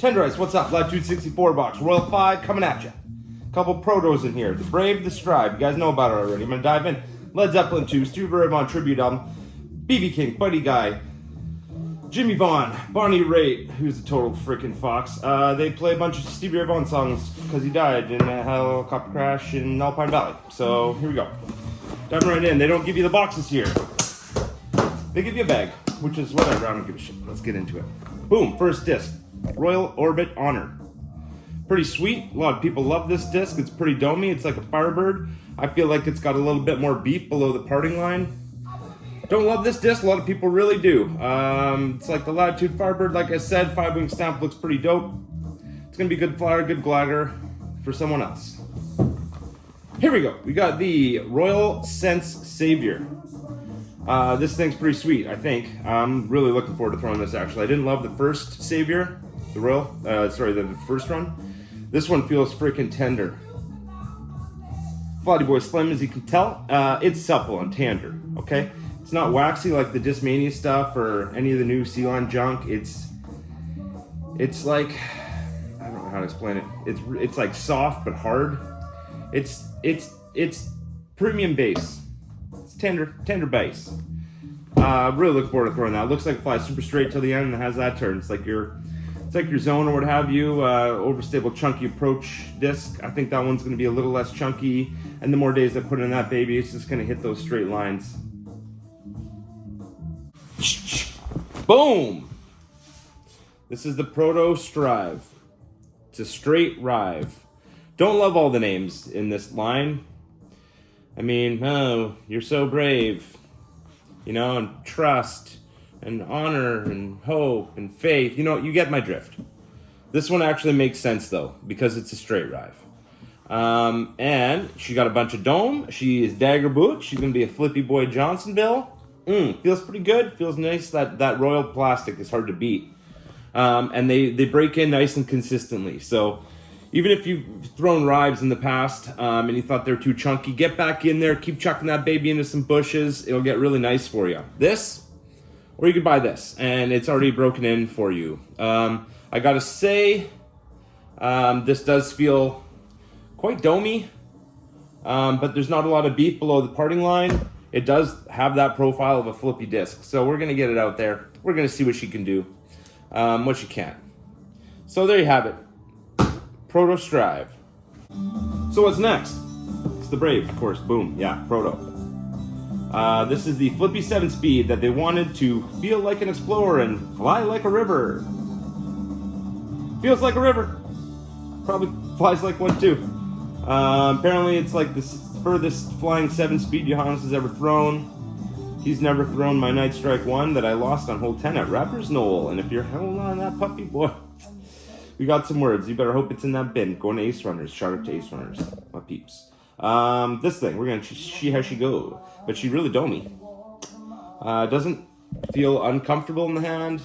Tenderize, what's up? Latitude 64 box, Royal 5 coming at you. Couple protos in here. The Brave, the Strive. You guys know about it already. I'm going to dive in. Led Zeppelin 2, Stu Vermont tribute album, BB King, Buddy Guy, Jimmy Vaughn, Bonnie Raitt, who's a total freaking fox. They play a bunch of Stevie Ray Vaughan songs because he died in a helicopter crash in Alpine Valley. So here we go. Diving right in. They don't give you the boxes here. They give you a bag, which is whatever. I don't give a shit. Let's get into it. Boom, first disc. Royal Orbit Honor. Pretty sweet. A lot of people love this disc. It's pretty domey. It's like a Firebird. I feel like it's got a little bit more beef below the parting line. Don't love this disc. A lot of people really do. It's like the Latitude Firebird. Like I said, 5-wing stamp looks pretty dope. It's going to be good flyer, good glider for someone else. Here we go. We got the Royal Sense Savior. This thing's pretty sweet, I think. I'm really looking forward to throwing this, actually. I didn't love the first Savior, the Royal, the first run. This one feels freaking tender. Flighty Boy Slim, as you can tell. It's supple and tender, okay? It's not waxy like the Discmania stuff or any of the new Sea Line junk. It's like, I don't know how to explain it. It's like soft but hard. It's premium base. It's tender base. Really look forward to throwing that. It looks like it flies super straight till the end and has that turn. It's like your zone or what have you. Overstable chunky approach disc. I think that one's going to be a little less chunky. And the more days I put in that baby, it's just going to hit those straight lines. Boom! This is the Proto Strive. It's a straight rive. Don't love all the names in this line. I mean, oh, you're so brave. You know, and trust, and honor, and hope, and faith. You know, you get my drift. This one actually makes sense, though, because it's a straight rive. And she got a bunch of dome. She is dagger boot. She's going to be a Flippy Boy Johnsonville. Feels pretty good. Feels nice. That Royal plastic is hard to beat. And they break in nice and consistently. So even if you've thrown rives in the past and you thought they're too chunky, get back in there. Keep chucking that baby into some bushes. It'll get really nice for you. This, or you could buy this, and it's already broken in for you. I gotta say, this does feel quite domey, but there's not a lot of beef below the parting line. It does have that profile of a flippy disc, so we're gonna get it out there. We're gonna see what she can do, what she can't. So there you have it, Proto Strive. So what's next? It's the Brave, of course. Boom, yeah, Proto. This is the flippy 7-speed that they wanted to feel like an explorer and fly like a river. Feels like a river. Probably flies like one too. Apparently it's like the furthest flying 7-speed Johannes has ever thrown. He's never thrown my Night Strike 1 that I lost on hole 10 at Rapper's Knoll. And if you're holding on that puppy, boy, we got some words. You better hope it's in that bin. Going to Ace Runners. Shout out to Ace Runners, my peeps. This thing, we're gonna see how she goes. But she really domey. Doesn't feel uncomfortable in the hand.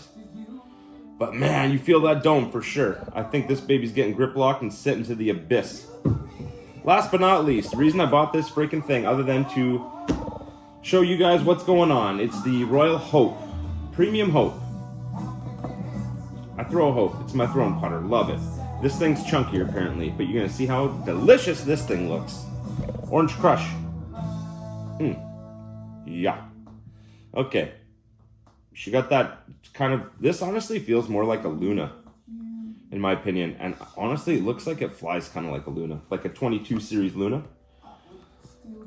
But man, you feel that dome for sure. I think this baby's getting grip locked and sent into the abyss. Last but not least, the reason I bought this freaking thing, other than to show you guys what's going on, it's the Royal Hope. Premium Hope. I throw a Hope. It's my throwing putter. Love it. This thing's chunkier apparently, but you're gonna see how delicious this thing looks. Orange Crush. Yeah. Okay. She got that kind of, this honestly feels more like a Luna, in my opinion. And honestly, it looks like it flies kind of like a Luna, like a 22 series Luna.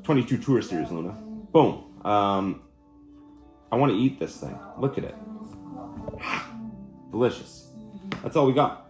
22 Tour Series Luna. Boom. I want to eat this thing. Look at it. Delicious. That's all we got.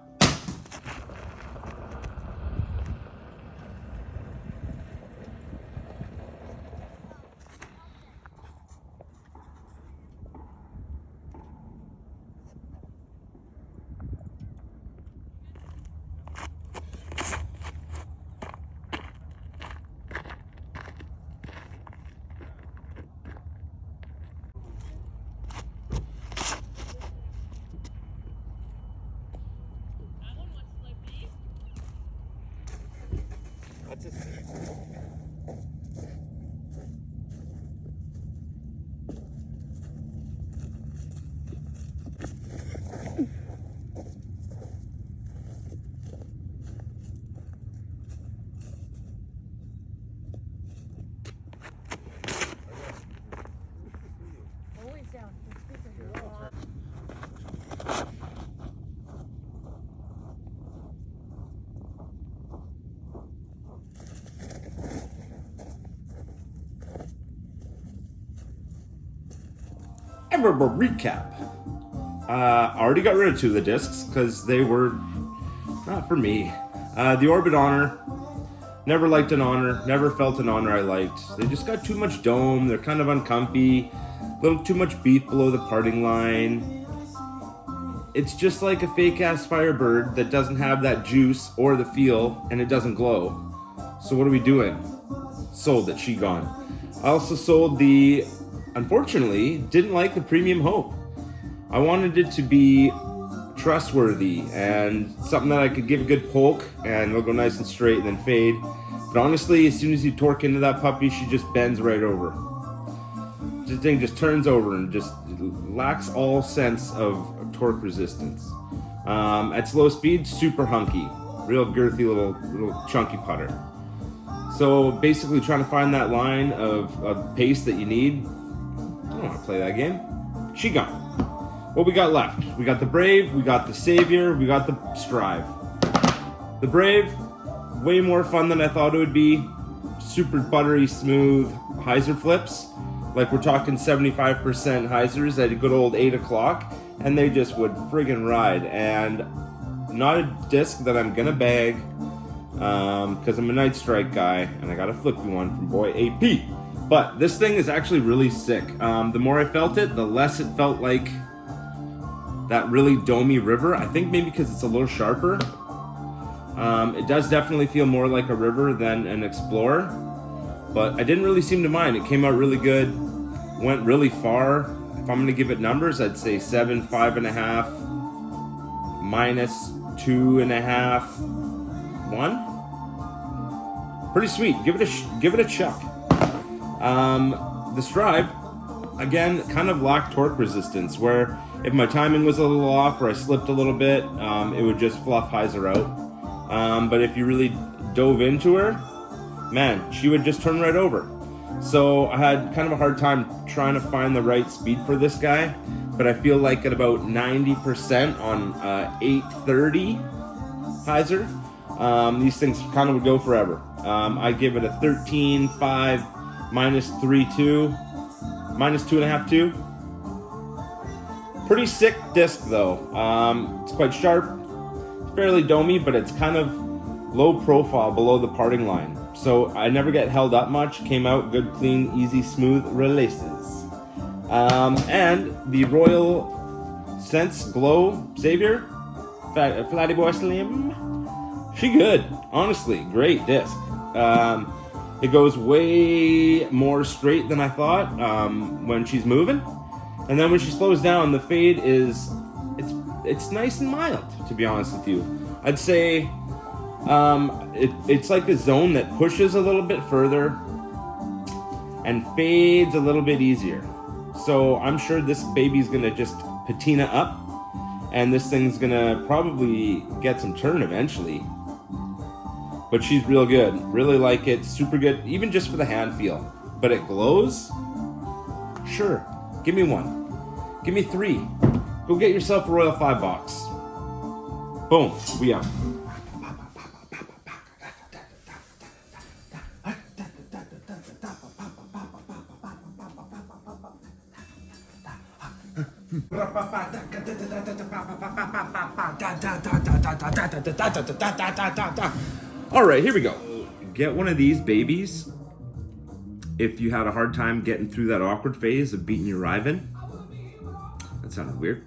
Recap. I already got rid of 2 of the discs because they were not for me. The Orbit Honor, never liked an Honor, never felt an Honor I liked. They just got too much dome, they're kind of uncomfy, a little too much beef below the parting line. It's just like a fake ass Firebird that doesn't have that juice or the feel, and it doesn't glow. So what are we doing? Sold it, she gone. I also sold the, unfortunately, didn't like the Premium Hope. I wanted it to be trustworthy and something that I could give a good poke and it'll go nice and straight and then fade. But honestly, as soon as you torque into that puppy, she just bends right over. This thing just turns over and just lacks all sense of torque resistance. At slow speed, super hunky, real girthy little chunky putter. So basically trying to find that line of pace that you need. I don't want to play that game. She gone. What we got left? We got the Brave, we got the Savior, we got the Strive. The Brave, way more fun than I thought it would be. Super buttery smooth hyzer flips. Like we're talking 75% hyzers at a good old 8 o'clock, and they just would friggin' ride. And not a disc that I'm gonna bag, because I'm a Night Strike guy, and I got a flippy one from boy AP. But this thing is actually really sick. The more I felt it, the less it felt like that really domey river. I think maybe because it's a little sharper. It does definitely feel more like a river than an Explorer, but I didn't really seem to mind. It came out really good, went really far. If I'm gonna give it numbers, I'd say 7, 5.5, minus 2.5, 1. Pretty sweet. Give it a chuck. The Strive, again, kind of lacked torque resistance, where if my timing was a little off or I slipped a little bit, it would just fluff hyzer out. But if you really dove into her, man, she would just turn right over. So I had kind of a hard time trying to find the right speed for this guy, but I feel like at about 90% on 830 hyzer, these things kind of would go forever. I give it a 13.5 minus 3.2, minus 2.5, 2. Pretty sick disc though. It's quite sharp, fairly domey, but it's kind of low profile below the parting line. So I never get held up much. Came out good, clean, easy, smooth releases. And the Royal Sense Glow Savior, Flatty Boy Slim, she good. Honestly, great disc. It goes way more straight than I thought when she's moving. And then when she slows down, the fade is, it's nice and mild, to be honest with you. I'd say it's like a zone that pushes a little bit further and fades a little bit easier. So I'm sure this baby's gonna just patina up, and this thing's gonna probably get some turn eventually. But she's real good. Really like it. Super good, even just for the hand feel. But it glows? Sure. Give me 1. Give me 3. Go get yourself a Royal 5 box. Boom. We out. All right, here we go. Get one of these babies if you had a hard time getting through that awkward phase of beating your Riven. That sounded weird.